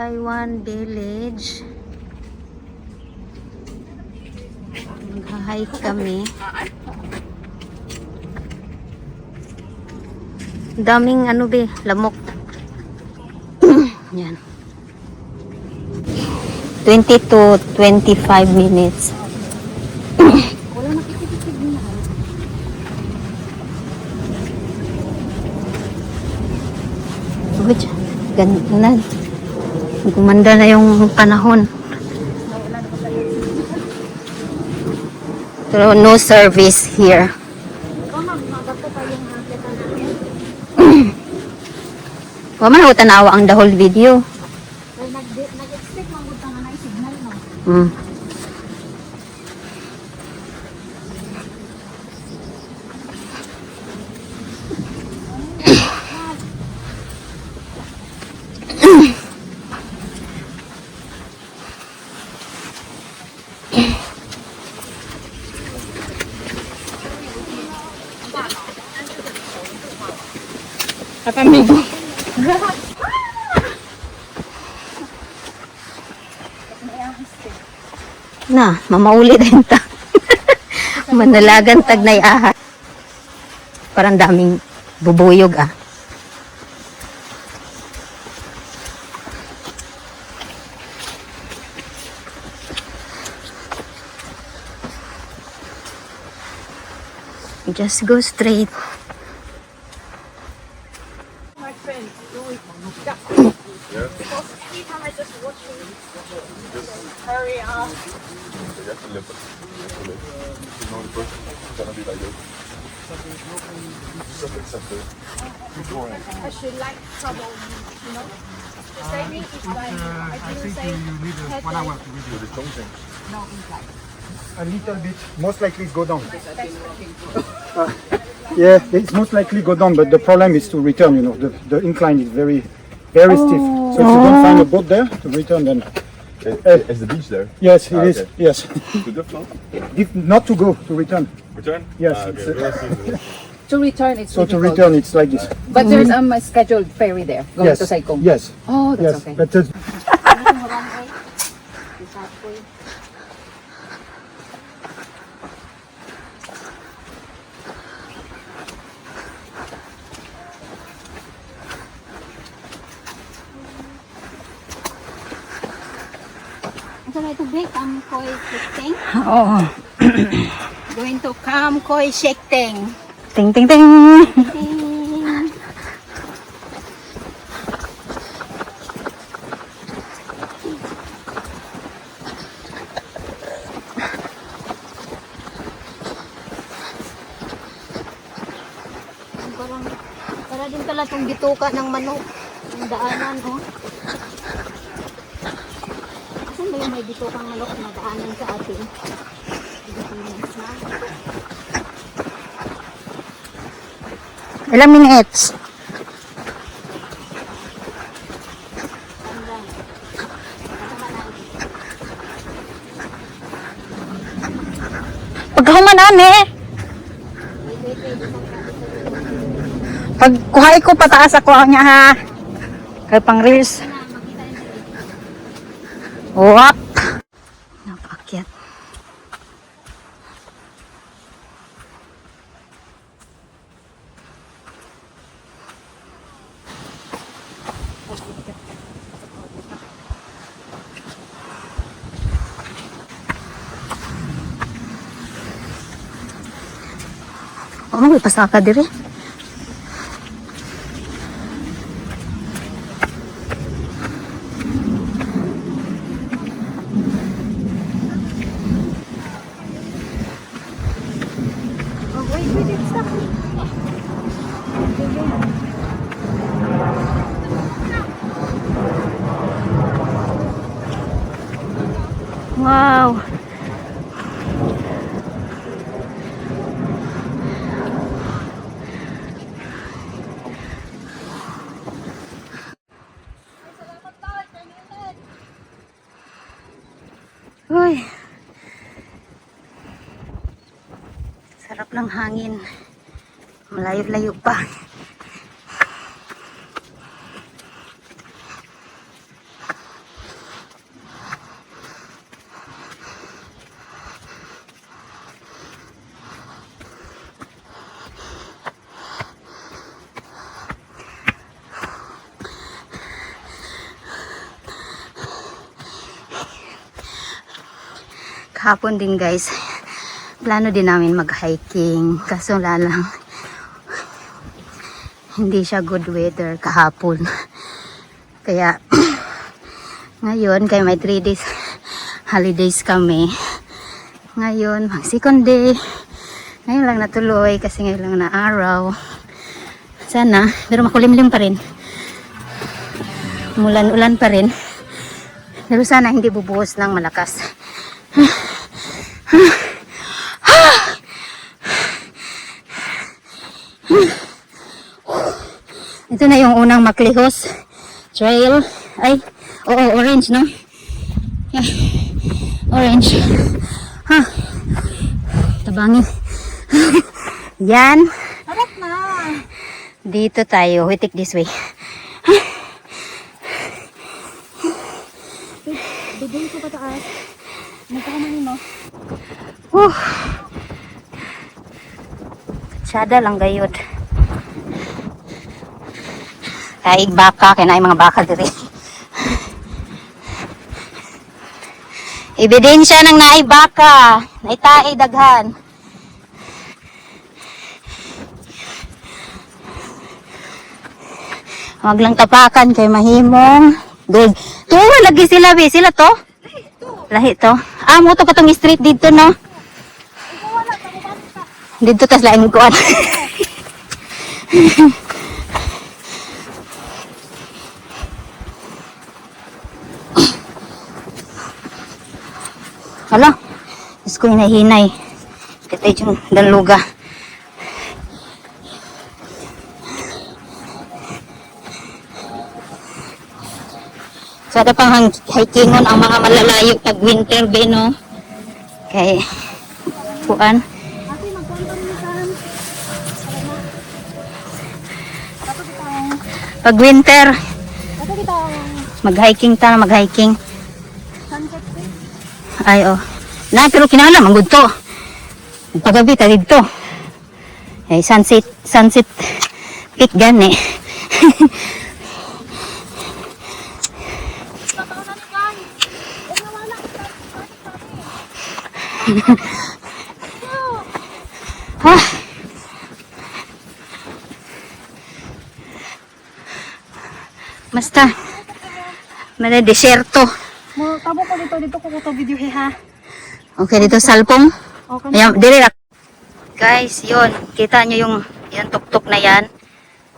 Taiwan Village. Mag-hike kami. Daming ano be, lamok. Yan. 20 to 25 minutes. Wala nakikipitid na. Uy, ganda na. Gumanda na yung panahon. Pero no service here. Wa man ako tanawa ang the whole video. Nag-expect lang utang na signal no. Mm. Amigo. Na, mamauli din ta. Manalagan tag na aha. Parang daming bubuyog ah. Just go straight. My friend, do it. Yeah. Because anytime I just watch you, hurry up. You have to live it. You know the person is gonna be like this. Just accept it. Keep going. I should like trouble, you know. The saving is like, I didn't say, you need head 1 hour like, to read So the chongqing. no, inside. a little bit. Most likely go down. Yeah, it's most likely go down, but the problem is to return. You know, the incline is very stiff. So if you don't find a boat there to return, then Is the beach there? yes, it is. Okay. Yes, To the float? if not to go to return. Return? Yes, Ah, okay. it's, We'll see. To return, it's So to difficult. return, it's like this. But there's a scheduled ferry there going Yes, to Saigon. yes, Oh, yes. that's okay. But Ito na tubig, Kamkoy Shekteng. Oh. Going to Kamkoy Shekteng. Ting ting ting. Para din pala itong bituka ng manok. Yung daanan, oh. Saan ba yung may bitukang manok na daanan sa atin? Pilipinas na. Ilang minutes? Pagkahumanan eh. Pag kuhay ko pataas ako niya ha. Kay pang reels. Wap. Napakyat. Oh, may pasaka diri. Wow. Uy. Sarap ng hangin. Malayo-layo pa. Kahapon din guys, plano din namin mag-hiking. Kaso lang, hindi siya good weather kahapon. Kaya, ngayon, kaya may 3 days holidays kami. Ngayon, mag second day. Ngayon lang natuloy kasi ngayon lang na araw. Sana, pero makulimlim pa rin. Umulan-ulan pa rin. Pero sana hindi bubuhos ng malakas. Ito na yung unang Maklihos Trail. Ay, oo, orange, no? Yeah. Orange. Ha. Tabangin. Yan. Harap na. Dito tayo. We take this way. Bigay ko pataas. Magkakaman mo. Katsada lang gayod. Kaig baka. Kaya na yung mga baka diri. Ebidensya ng naay baka. Naitae daghan. Huwag lang tapakan kay mahimong good. Tuwa lagi sila be. Sila to? Lahi to. Ah, mo to katong street dito no. Dito tas laing kuan. Hala. Is ko hinahinay. Kita yung daluga. So, ada pang hikingon ang mga malalayo pag winter be, no? Okay. Puan. Pag winter, mag-hiking ta, mag-hiking. Ay, oh. Na, pero kinala, manggod to. Pagabi, ta dito. Ay, sunset peak gani. Ha? Basta, may deserto. Mo tabo ko dito ko to video ha. Okay, dito salpong. Okay. Ayan, dire. Guys, yun. Kita nyo yung tuktok na yan.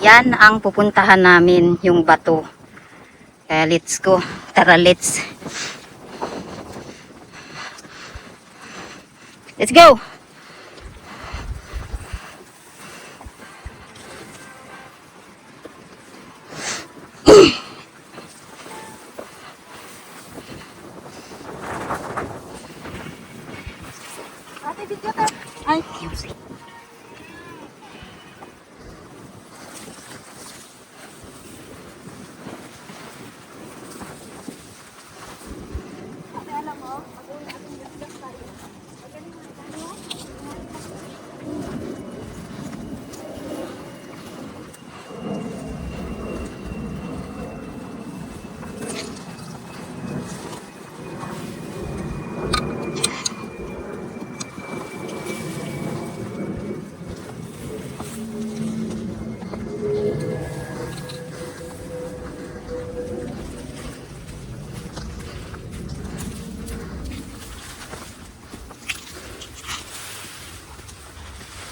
Yan ang pupuntahan namin, yung bato. Kaya let's go. Tara, let's go. Ate video ka. Ay,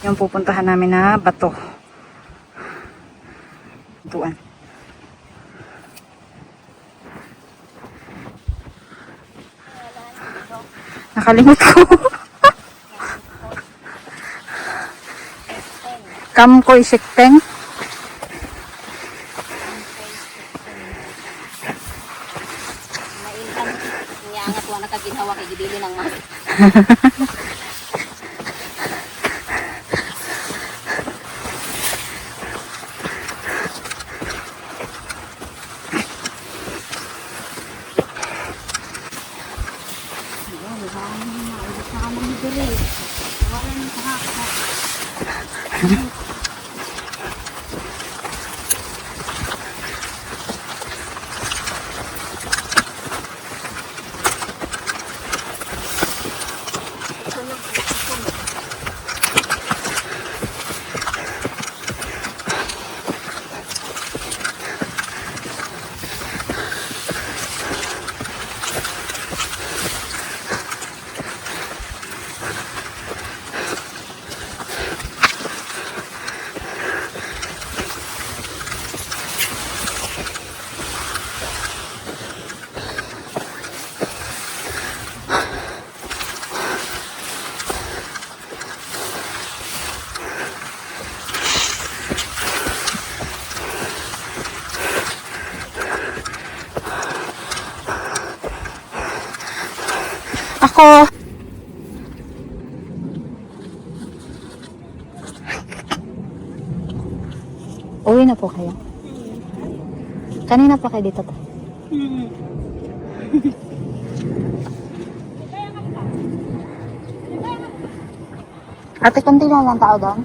yung pupuntahan namin na bato. Tuan. Nakalimut ko. Kamkoy Sikteng. Iangat ko na kaginawa kay gidili ng mas. Ako. Uwi na po kayo. Kanina pa kayo dito to. Ate, konti na lang tao doon.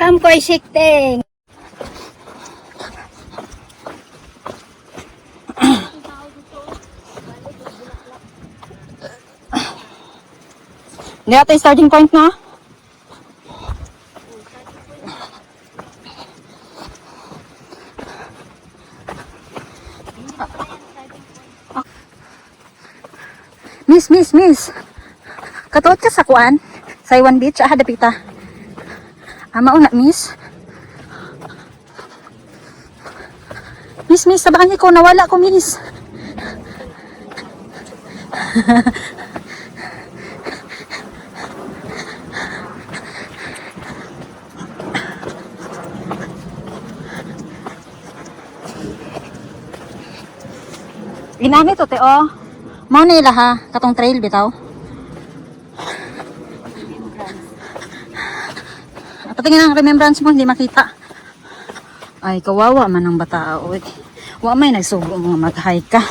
Come ko isikting. Hindi ata yung starting point na. Miss. Katuot ka sa kuan? Sa Iwan Beach, dapita. Mauna, miss. Miss, sabahan niyo ko. Nawala ko, miss. Ginamit to, teo. Mao nila ha. Katong trail, bitaw. Patingin ang remembrance mo, hindi makita. Ay, kawawa man ang bata. Oy. Wa may nagsugo mga mag-hike ka.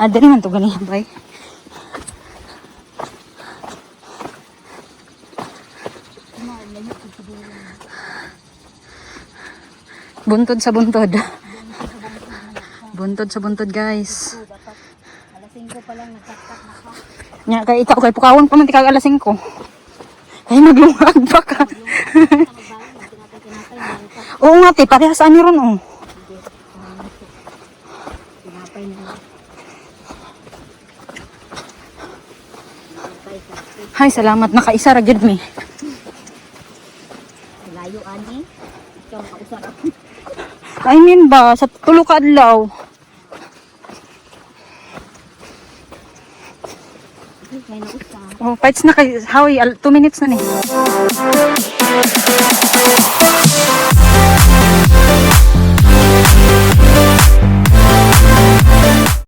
Dali man to ganyan, bay. Buntod sa buntod. Buntod sa buntod, guys. Alas 5 pa lang nagtaktak na ka. Nya kay ikaw kay pukawon pa man ti kag alas 5. Ay maglungag pa ka. Oo nga ti, parehas ani ron oh. Tinapay na. Hay salamat nakaisa ra gyud mi. Layo ani. Ikaw kausap ako. I mean ba sa tulo ka adlaw. Kaya nausap. Oh, fights na kay Howie 2 minutes na ni.